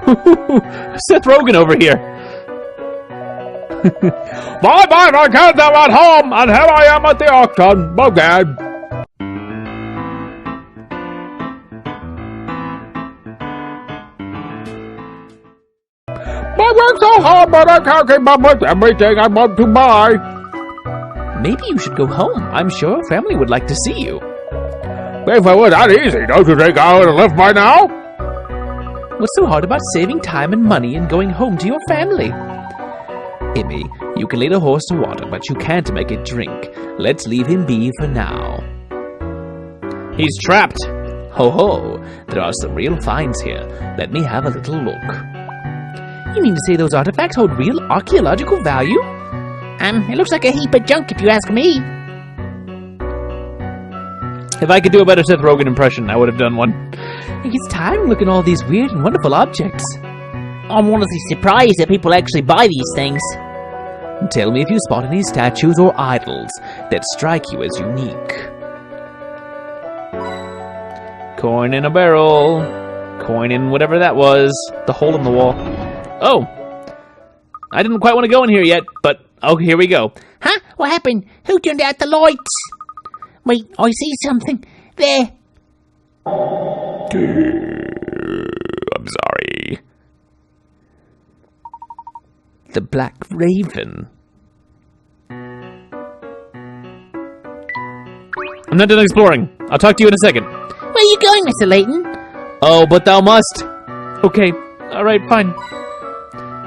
Seth Rogen over here. My, I can't am at home, and here I am at the auction. Okay. I work so hard, but I can't keep up with everything I want to buy. Maybe you should go home. I'm sure your family would like to see you. If it were that easy, don't you think I would have left by now? What's so hard about saving time and money and going home to your family? Emmy, you can lead a horse to water, but you can't make it drink. Let's leave him be for now. He's trapped. Ho ho, there are some real finds here. Let me have a little look. You mean to say those artifacts hold real archaeological value? It looks like a heap of junk if you ask me. If I could do a better Seth Rogen impression, I would have done one. It gets tiring looking at all these weird and wonderful objects. I'm honestly surprised that people actually buy these things. Tell me if you spot any statues or idols that strike you as unique. Coin in a barrel. Coin in whatever that was. The hole in the wall. Oh! I didn't quite want to go in here yet, but oh, here we go. Huh? What happened? Who turned out the lights? Wait, I see something. There. I'm sorry. The Black Raven. I'm not done exploring. I'll talk to you in a second. Where are you going, Mr. Layton? Oh, but thou must. Okay, alright, fine.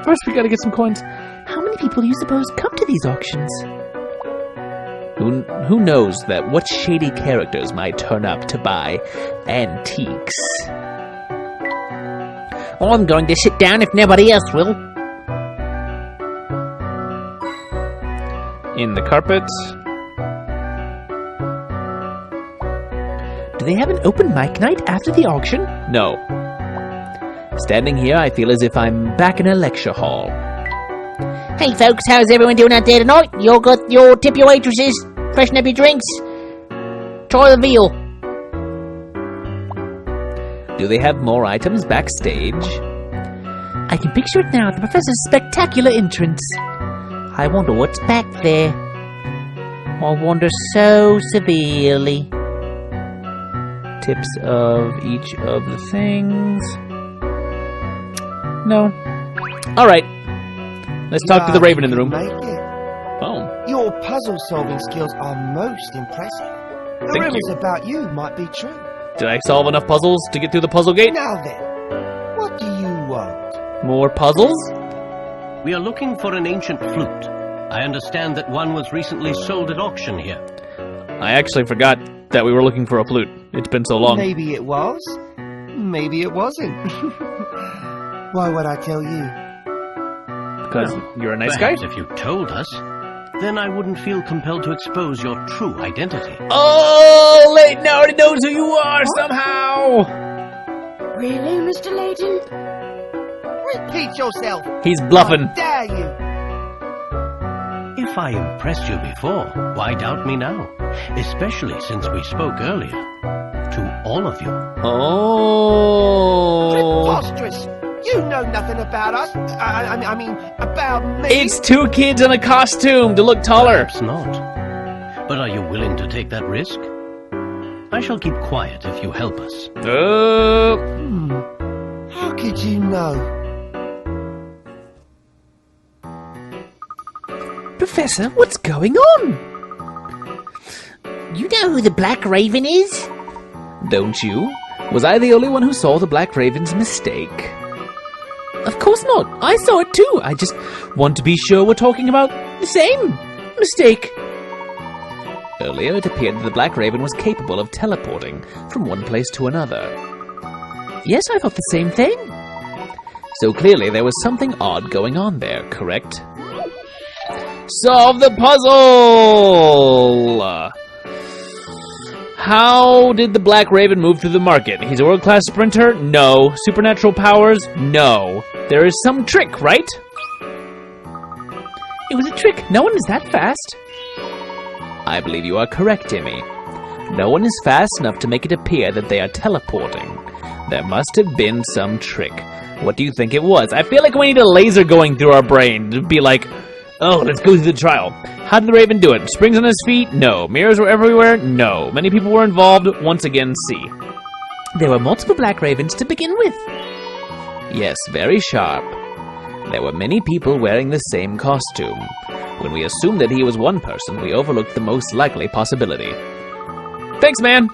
First, we gotta get some coins. How many people do you suppose come to these auctions? Who knows that what shady characters might turn up to buy antiques? Well, I'm going to sit down if nobody else will. In the carpet. Do they have an open mic night after the auction? No. Standing here, I feel as if I'm back in a lecture hall. Hey folks, how's everyone doing out there tonight? You got your tip your waitresses, freshen up your drinks. Try the veal. Do they have more items backstage? I can picture it now, the professor's spectacular entrance. I wonder what's back there. I wonder so severely. Tips of each of the things. No. Alright. Let's talk to the Raven in the room. Make it. Oh. Your puzzle-solving skills are most impressive. The rumors about you might be true. Did I solve enough puzzles to get through the puzzle gate? Now then, what do you want? More puzzles? We are looking for an ancient flute. I understand that one was recently sold at auction here. I actually forgot that we were looking for a flute. It's been so long. Maybe it was. Maybe it wasn't. Why would I tell you? Because you're a nice guy? Perhaps if you told us, then I wouldn't feel compelled to expose your true identity. Oh, Layton already knows who you are somehow! Really, Mr. Layton? Repeat yourself. He's bluffing. How dare you? If I impressed you before, why doubt me now? Especially since we spoke earlier. To all of you. Oh. Preposterous. You know nothing about us. I mean, about me. It's two kids in a costume to look taller. Perhaps not. But are you willing to take that risk? I shall keep quiet if you help us. How could you know? Professor, what's going on? You know who the Black Raven is? Don't you? Was I the only one who saw the Black Raven's mistake? Of course not. I saw it too. I just want to be sure we're talking about the same mistake. Earlier, it appeared that the Black Raven was capable of teleporting from one place to another. Yes, I thought the same thing. So clearly there was something odd going on there, correct? Solve the puzzle! How did the Black Raven move through the market? He's a world-class sprinter? No. Supernatural powers? No. There is some trick, right? It was a trick. No one is that fast. I believe you are correct, Timmy. No one is fast enough to make it appear that they are teleporting. There must have been some trick. What do you think it was? I feel like we need a laser going through our brain to be like, oh, let's go through the trial. How did the Raven do it? Springs on his feet? No. Mirrors were everywhere? No. Many people were involved? Once again, C. There were multiple Black Ravens to begin with. Yes, very sharp. There were many people wearing the same costume. When we assumed that he was one person, we overlooked the most likely possibility. Thanks, man!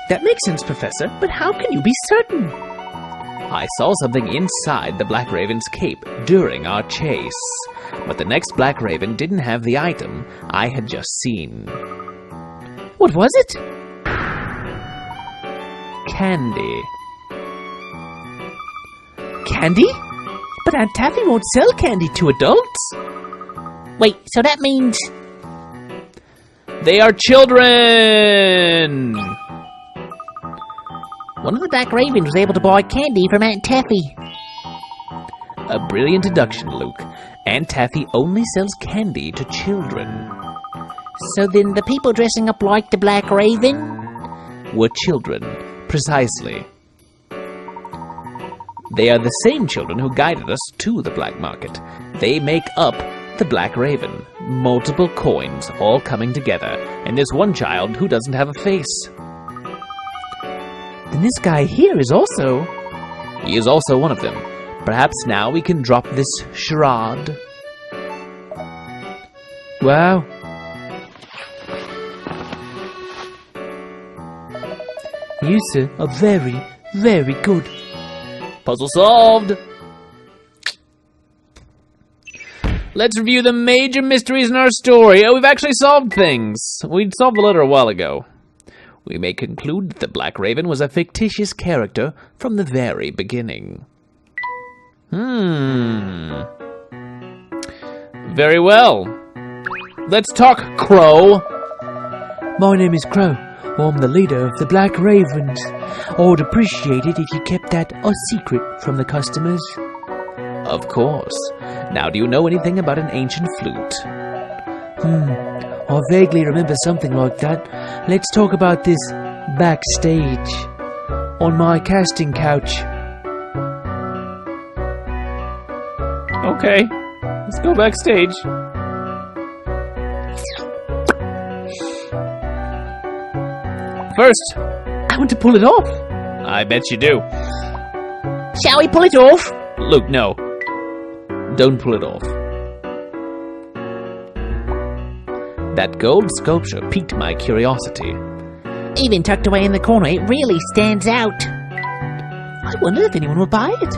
That makes sense, Professor, but how can you be certain? I saw something inside the Black Raven's cape during our chase, but the next Black Raven didn't have the item I had just seen. What was it? Candy. Candy? But Aunt Taffy won't sell candy to adults. Wait, so that means... They are children! One of the Black Ravens was able to buy candy from Aunt Taffy. A brilliant deduction, Luke. Aunt Taffy only sells candy to children. So then the people dressing up like the Black Raven? Were children, precisely. They are the same children who guided us to the black market. They make up the Black Raven. Multiple coins all coming together, and there's one child who doesn't have a face. Then this guy here is also... He is also one of them. Perhaps now we can drop this charade. Wow. You, sir, are very, very good. Puzzle solved! Let's review the major mysteries in our story. Oh, we've actually solved things. We solved the letter a while ago. We may conclude that the Black Raven was a fictitious character from the very beginning. Very well. Let's talk, Crow. My name is Crow. I'm the leader of the Black Ravens. I would appreciate it if you kept that a secret from the customers. Of course. Now, do you know anything about an ancient flute? I vaguely remember something like that. Let's talk about this backstage. On my casting couch. Okay. Let's go backstage. First, I want to pull it off. I bet you do. Shall we pull it off? Luke, no. Don't pull it off. That gold sculpture piqued my curiosity. Even tucked away in the corner, it really stands out. I wonder if anyone will buy it.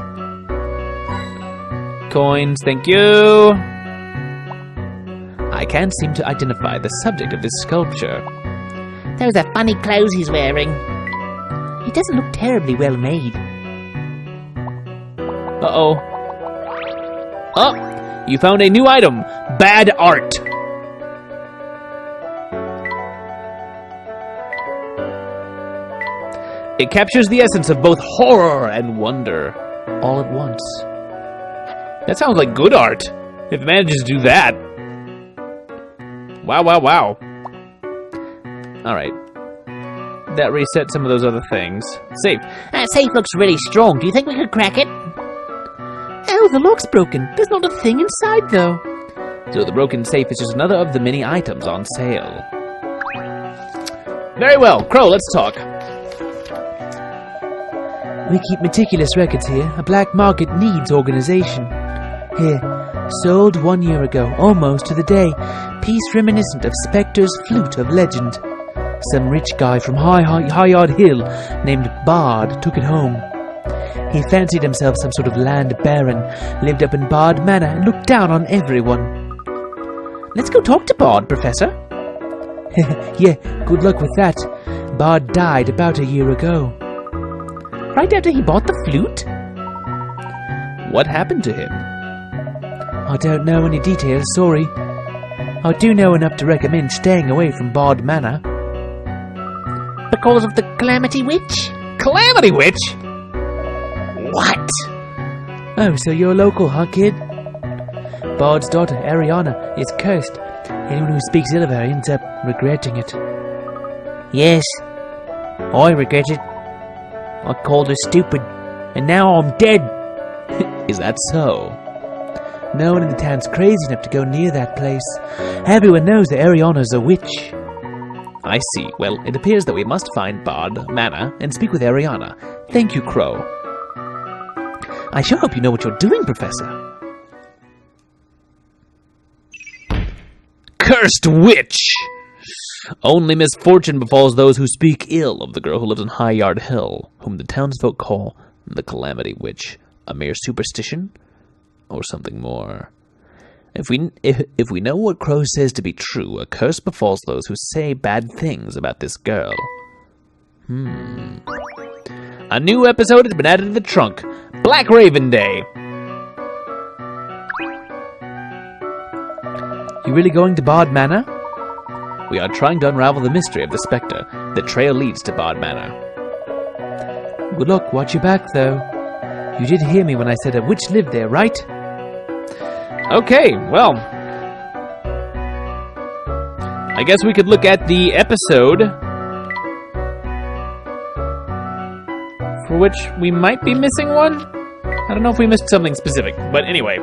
Coins, thank you. I can't seem to identify the subject of this sculpture. Those are funny clothes he's wearing. He doesn't look terribly well made. Uh-oh. Oh, you found a new item. Bad art. It captures the essence of both horror and wonder all at once. That sounds like good art, if it manages to do that. Wow, wow, wow. Alright. That resets some of those other things. Safe. That safe looks really strong. Do you think we could crack it? Oh, the lock's broken. There's not a thing inside, though. So the broken safe is just another of the many items on sale. Very well. Crow, let's talk. We keep meticulous records here. A black market needs organization. Here, sold 1 year ago, almost to the day. Piece reminiscent of Specter's flute of legend. Some rich guy from Highyard Hill named Bard took it home. He fancied himself some sort of land baron, lived up in Bard Manor and looked down on everyone. Let's go talk to Bard, Professor. Yeah, good luck with that. Bard died about a year ago. Right after he bought the flute? What happened to him? I don't know any details, sorry. I do know enough to recommend staying away from Bard Manor. Because of the Calamity Witch? Calamity Witch? What? Oh, so you're local, huh, kid? Bard's daughter, Ariana, is cursed. Anyone who speaks ill of her ends up regretting it. Yes, I regret it. I called her stupid, and now I'm dead. Is that so? No one in the town's crazy enough to go near that place. Everyone knows that Ariana's a witch. I see. Well, it appears that we must find Bard Manor and speak with Ariana. Thank you, Crow. I sure hope you know what you're doing, Professor. Cursed witch! Only misfortune befalls those who speak ill of the girl who lives on High Yard Hill, whom the townsfolk call the Calamity Witch. A mere superstition? Or something more? If we know what Crow says to be true, a curse befalls those who say bad things about this girl. A new episode has been added to the trunk. Black Raven Day. You really going to Bard Manor? We are trying to unravel the mystery of the Specter. The trail leads to Bard Manor. Good luck, watch your back, though. You did hear me when I said a witch lived there, right? Okay, well, I guess we could look at the episode for which we might be missing one. I don't know if we missed something specific, but anyway.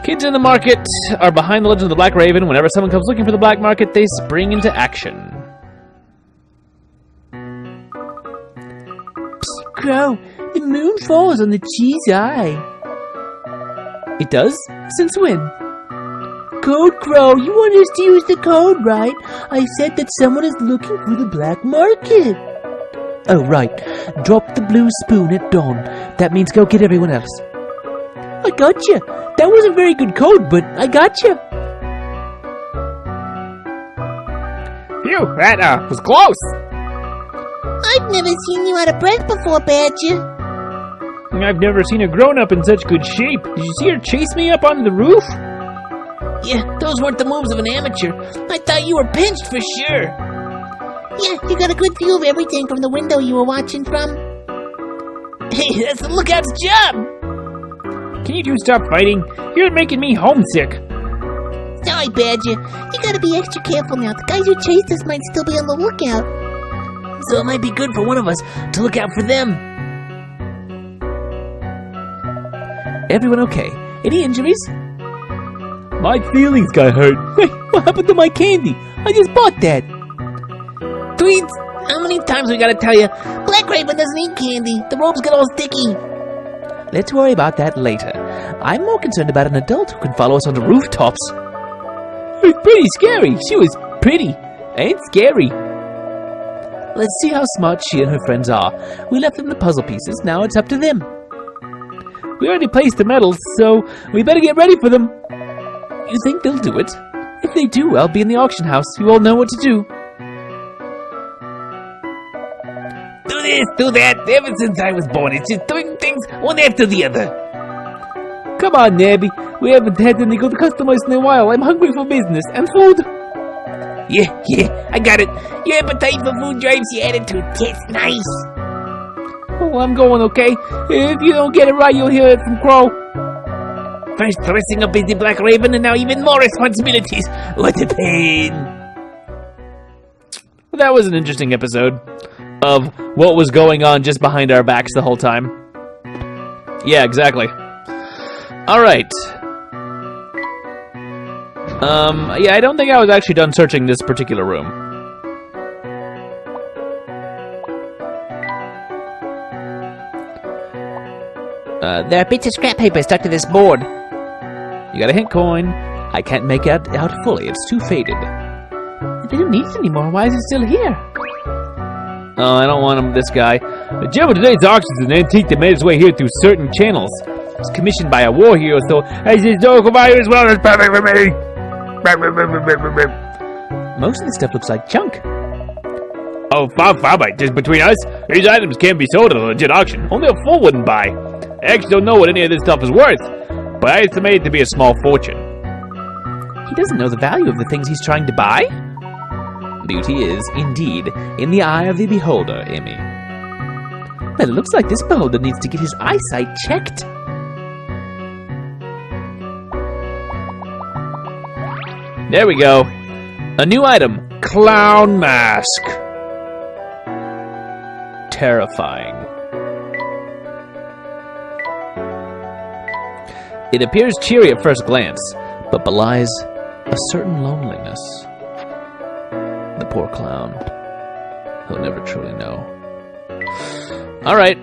Kids in the market are behind the legend of the Black Raven. Whenever someone comes looking for the black market, they spring into action. Psst, Crow, the moon falls on the cheese eye. It does? Since when? Code Crow, you want us to use the code, right? I said that someone is looking for the black market. Oh, right. Drop the blue spoon at dawn. That means go get everyone else. I gotcha. That wasn't very good code, but I gotcha. Phew, that was close. I've never seen you out of breath before, Badger. I've never seen a grown-up in such good shape. Did you see her chase me up onto the roof? Yeah, those weren't the moves of an amateur. I thought you were pinched for sure. Yeah, you got a good view of everything from the window you were watching from. Hey, that's the lookout's job! Can you two stop fighting? You're making me homesick. Sorry, Badger. You gotta be extra careful now. The guys who chased us might still be on the lookout. So it might be good for one of us to look out for them. Everyone okay? Any injuries? My feelings got hurt. Hey, what happened to my candy? I just bought that. Tweets, how many times we gotta tell you? Black Raven doesn't eat candy. The ropes get all sticky. Let's worry about that later. I'm more concerned about an adult who can follow us onto rooftops. It's pretty scary. She was pretty and scary. Let's see how smart she and her friends are. We left them the puzzle pieces. Now it's up to them. We already placed the medals, so we better get ready for them. You think they'll do it? If they do, I'll be in the auction house. You all know what to do. Do this, do that. Ever since I was born, it's just doing things one after the other. Come on, Nabby. We haven't had any good customers in a while. I'm hungry for business and food. Yeah, I got it. Your appetite for food drives your attitude. Tastes nice. Oh, I'm going, okay? If you don't get it right, you'll hear it from Crow. First dressing up as the Black Raven, and now even more responsibilities. What a pain. That was an interesting episode of what was going on just behind our backs the whole time. Yeah, exactly. Alright. Yeah, I don't think I was actually done searching this particular room. There are bits of scrap paper stuck to this board. You got a hint coin. I can't make it out fully. It's too faded. They don't need it anymore. Why is it still here? Oh, I don't want him, this guy. The gem of today's auction is an antique that made its way here through certain channels. It's commissioned by a war hero, so as historical value as well as perfect for me. Most of the stuff looks like junk. Oh, Fabite, just between us, these items can't be sold at a legit auction. Only a fool wouldn't buy. I actually don't know what any of this stuff is worth, but I estimate it to be a small fortune. He doesn't know the value of the things he's trying to buy. Beauty is, indeed, in the eye of the beholder, Emmy. Well, it looks like this beholder needs to get his eyesight checked. There we go. A new item. Clown mask. Terrifying. It appears cheery at first glance, but belies a certain loneliness. The poor clown. He'll never truly know. Alright.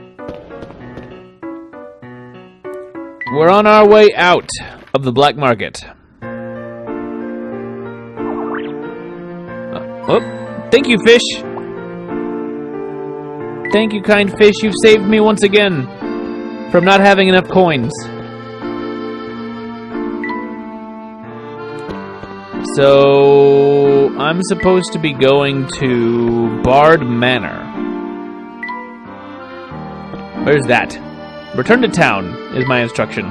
We're on our way out of the black market. Oh, thank you, fish. Thank you, kind fish. You've saved me once again from not having enough coins. So, I'm supposed to be going to Bard Manor. Where's that? Return to town is my instruction.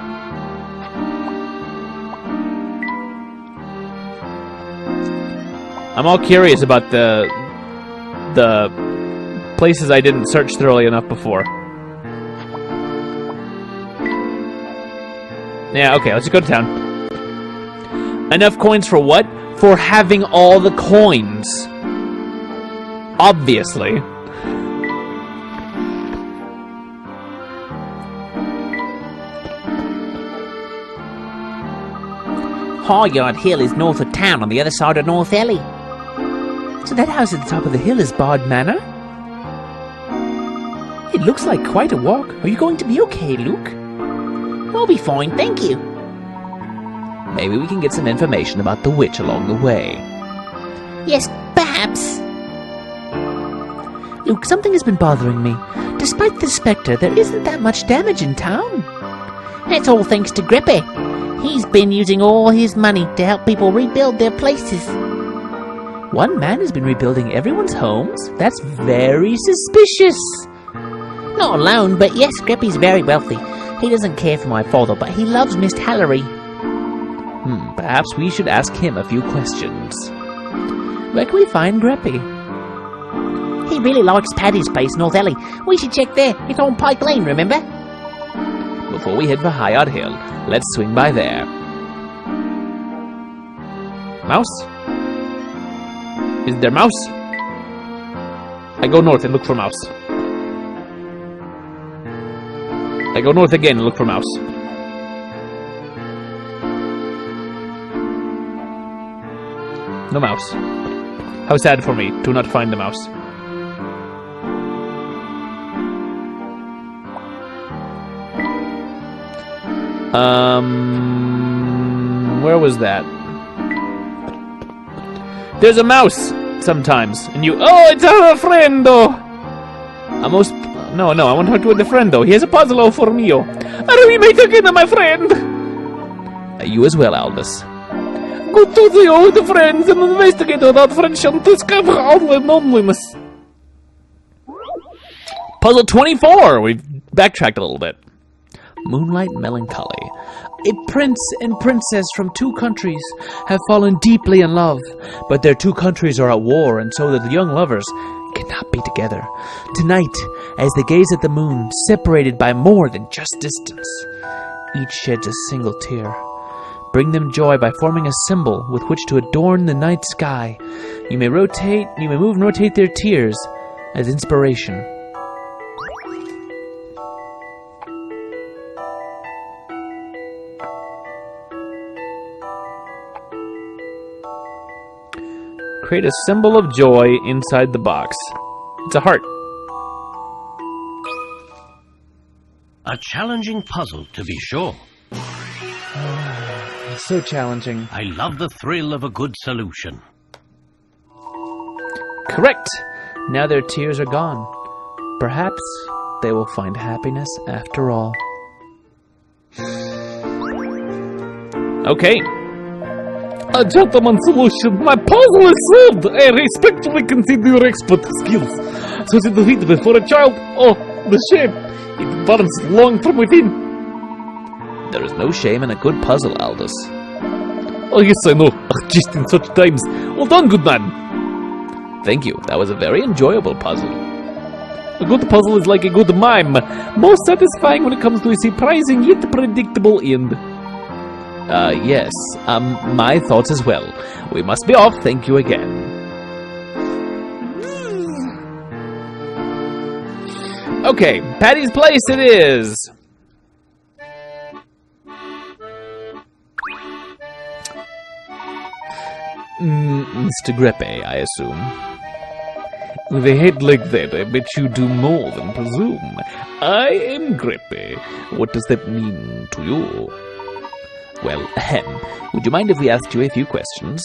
I'm all curious about the places I didn't search thoroughly enough before. Yeah, okay, let's just go to town. Enough coins for what? For having all the coins. Obviously. Highyard Hill is north of town on the other side of North Alley. So that house at the top of the hill is Bard Manor? It looks like quite a walk. Are you going to be okay, Luke? We'll be fine, thank you. Maybe we can get some information about the witch along the way. Yes, perhaps. Luke, something has been bothering me. Despite the Specter, there isn't that much damage in town. That's all thanks to Grippy. He's been using all his money to help people rebuild their places. One man has been rebuilding everyone's homes? That's very suspicious. Not alone, but yes, Grippy's very wealthy. He doesn't care for my father, but he loves Miss Hallery. Perhaps we should ask him a few questions. Where can we find Grippy? He really likes Paddy's place, North Alley. We should check there. It's on Pike Lane, remember? Before we head for Highyard Hill, let's swing by there. Mouse? Is there mouse? I go north and look for mouse. I go north again and look for mouse. No mouse. How sad for me to not find the mouse. Where was that? There's a mouse sometimes, and you. Oh, it's a friendo. Almost. No, I want to talk to the friendo. He has a puzzle for me. Are we meet again, my friend? You as well, Aldous. Good to see old friends and investigate without friendship to discover all the loneliness. Puzzle 24. We've backtracked a little bit. Moonlight Melancholy. A prince and princess from two countries have fallen deeply in love, but their two countries are at war, and so the young lovers cannot be together. Tonight, as they gaze at the moon, separated by more than just distance, each sheds a single tear. Bring them joy by forming a symbol with which to adorn the night sky. You may move and rotate their tears as inspiration. Create a symbol of joy inside the box. It's a heart. A challenging puzzle, to be sure. So challenging. I love the thrill of a good solution. Correct. Now their tears are gone. Perhaps they will find happiness after all. Okay. A gentleman's solution. My puzzle is solved. I respectfully consider your expert skills. So to defeat before a child. Oh, the shame. It burns long from within. There is no shame in a good puzzle, Aldous. Oh, yes, I know. Just in such times. Well done, good man. Thank you. That was a very enjoyable puzzle. A good puzzle is like a good mime. Most satisfying when it comes to a surprising yet predictable end. Yes. My thoughts as well. We must be off. Thank you again. Okay, Paddy's place it is. Mr. Grepe, I assume. With a head like that, I bet you do more than presume. I am Grepe. What does that mean to you? Well, would you mind if we asked you a few questions?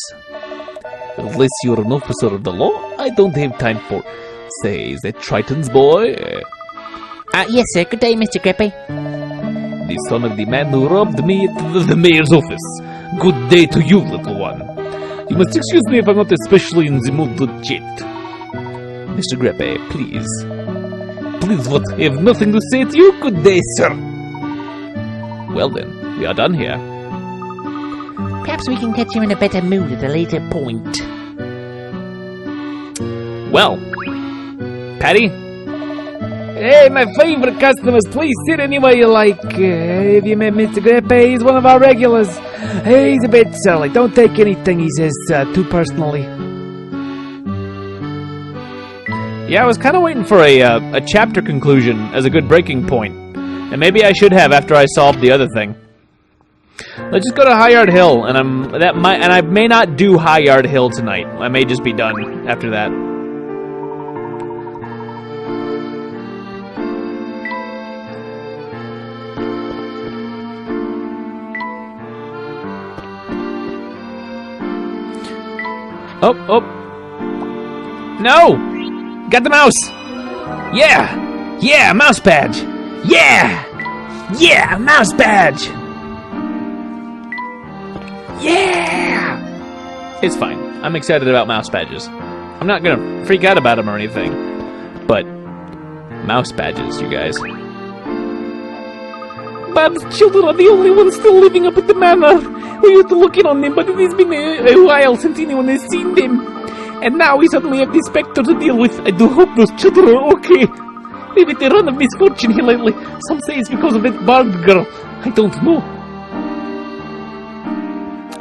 Unless you're an officer of the law, I don't have time for... Say, is that Triton's boy? Yes, sir. Good day, Mr. Grepe. The son of the man who robbed me at the mayor's office. Good day to you, little one. You must excuse me if I'm not especially in the mood to chat. Mr. Grepe, please. Please, what? I have nothing to say to you? Good day, sir. Well then, we are done here. Perhaps we can catch you in a better mood at a later point. Well, Patty? Hey, my favorite customers, please sit anywhere you like. Have you met Mr. Grepe? He's one of our regulars. He's a bit silly. Don't take anything he says too personally. Yeah, I was kind of waiting for a chapter conclusion as a good breaking point. And maybe I should have after I solved the other thing. Let's just go to High Yard Hill, and I may not do High Yard Hill tonight. I may just be done after that. Oh. No! Got the mouse! Yeah, mouse badge! Yeah, mouse badge! Yeah! It's fine. I'm excited about mouse badges. I'm not gonna freak out about them or anything. But, mouse badges, you guys. Bob's children are the only ones still living up at the manor. We used to look in on them, but it has been a while since anyone has seen them. And now we suddenly have the Specter to deal with. I do hope those children are okay. Maybe they run of misfortune here lately. Some say it's because of that barbed girl. I don't know.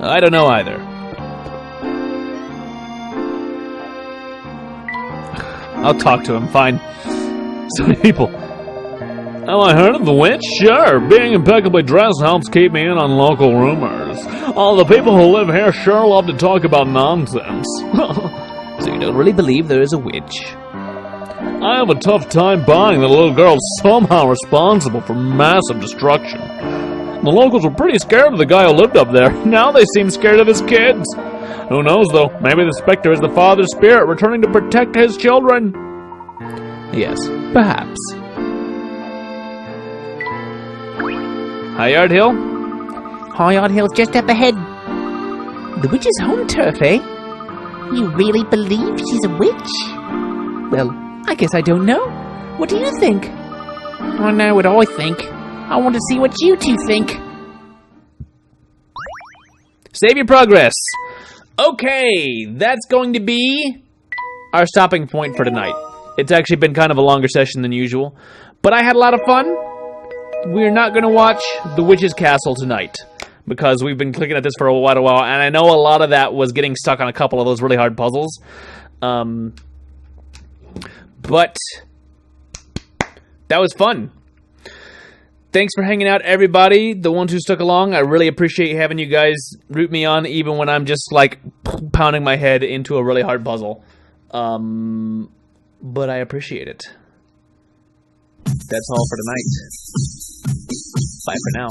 I don't know either. I'll talk to him, fine. So many people. Have I heard of the witch? Sure. Being impeccably dressed helps keep me in on local rumors. All the people who live here sure love to talk about nonsense. So you don't really believe there is a witch? I have a tough time buying that little girl's somehow responsible for massive destruction. The locals were pretty scared of the guy who lived up there. Now they seem scared of his kids. Who knows, though? Maybe the Specter is the father's spirit returning to protect his children. Yes, perhaps. High Yard Hill? High Yard Hill's just up ahead. The witch's home turf, eh? You really believe she's a witch? Well, I guess I don't know. What do you think? I know what I think. I want to see what you two think. Save your progress. Okay, that's going to be our stopping point for tonight. It's actually been kind of a longer session than usual, but I had a lot of fun. We're not going to watch The Witch's Castle tonight, because we've been clicking at this for a while, and I know a lot of that was getting stuck on a couple of those really hard puzzles. But that was fun. Thanks for hanging out, everybody. The ones who stuck along, I really appreciate having you guys root me on, even when I'm just, like, pounding my head into a really hard puzzle. But I appreciate it. That's all for tonight. Bye for now.